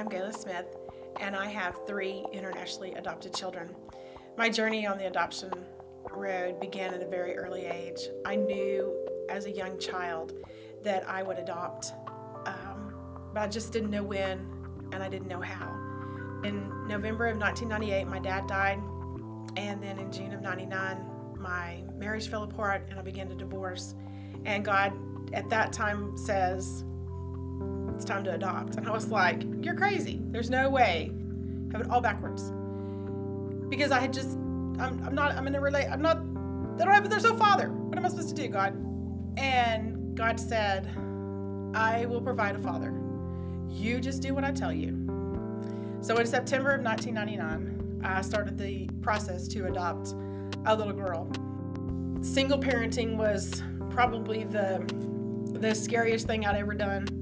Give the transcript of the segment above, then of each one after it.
I'm Gayla Smith, and I have 3 internationally adopted children. My journey on the adoption road began at a very early age. I knew as a young child that I would adopt, but I just didn't know when, and I didn't know how. In November of 1998, my dad died, and then in June of 99, my marriage fell apart and I began to divorce. And God at that time says, it's time to adopt. And I was like, you're crazy. There's no way. Have it all backwards. Because I had just, there's no father. What am I supposed to do, God? And God said, I will provide a father. You just do what I tell you. So in September of 1999, I started the process to adopt a little girl. Single parenting was probably the scariest thing I'd ever done,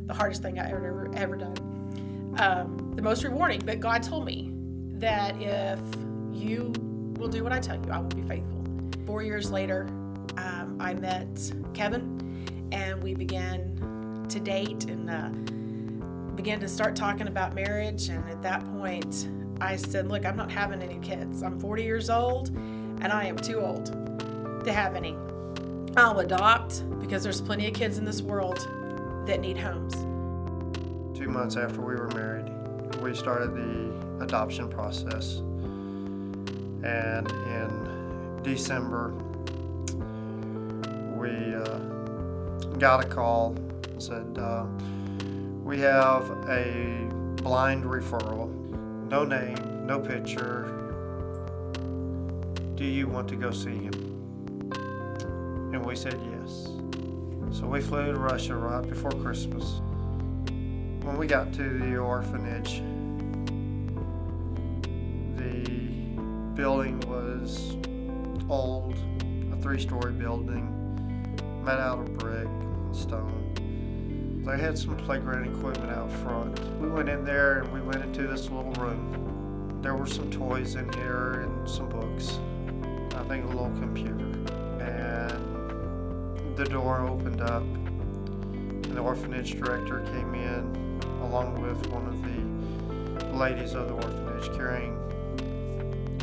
the hardest thing I ever done, the most rewarding. But God told me that if you will do what I tell you, I will be faithful. 4 years later, I met Kevin, and we began to date and began to start talking about marriage. And at that point, I said, look, I'm not having any kids. I'm 40 years old, and I am too old to have any. I'll adopt because there's plenty of kids in this world that need homes. 2 months after we were married, we started the adoption process. And in December, we got a call and said, we have a blind referral, no name, no picture. Do you want to go see him? And we said yes. So we flew to Russia right before Christmas. When we got to the orphanage, the building was old, a 3-story building, made out of brick and stone. They had some playground equipment out front. We went in there and we went into this little room. There were some toys in here and some books. I think a little computer. And the door opened up and the orphanage director came in along with one of the ladies of the orphanage carrying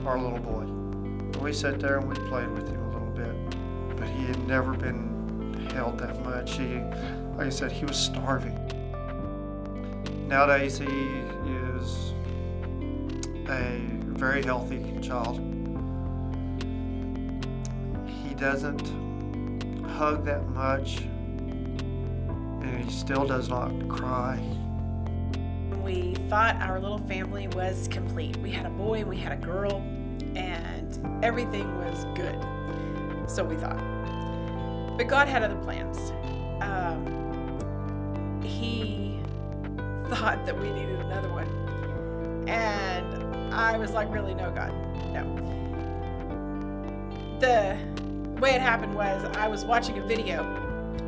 our little boy. We sat there and we played with him a little bit, but he had never been held that much. Like I said, he was starving. Nowadays he is a very healthy child. He doesn't hug that much, and he still does not cry. We thought our little family was complete. We had a boy and we had a girl, and everything was good. So we thought. But God had other plans. He thought that we needed another one. And I was like, really, no, God, no. The way it happened was I was watching a video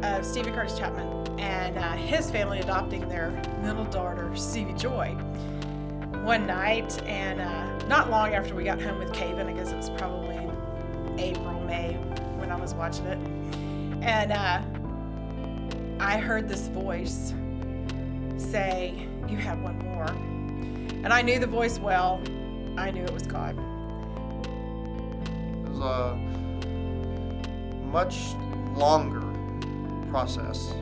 of Stephen Curtis Chapman and his family adopting their middle daughter, Stevie Joy, one night. And not long after we got home with Caven, I guess it was probably April, May, when I was watching it. And I heard this voice say, you have one more. And I knew the voice well. I knew it was God. It was a much longer process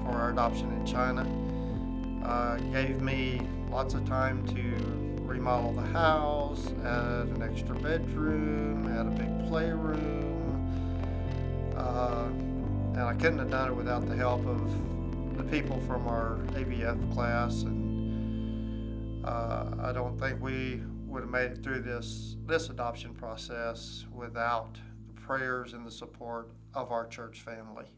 for our adoption in China. Gave me lots of time to remodel the house, add an extra bedroom, add a big playroom. And I couldn't have done it without the help of the people from our ABF class, and I don't think we would have made it through this adoption process without the prayers and the support of our church family.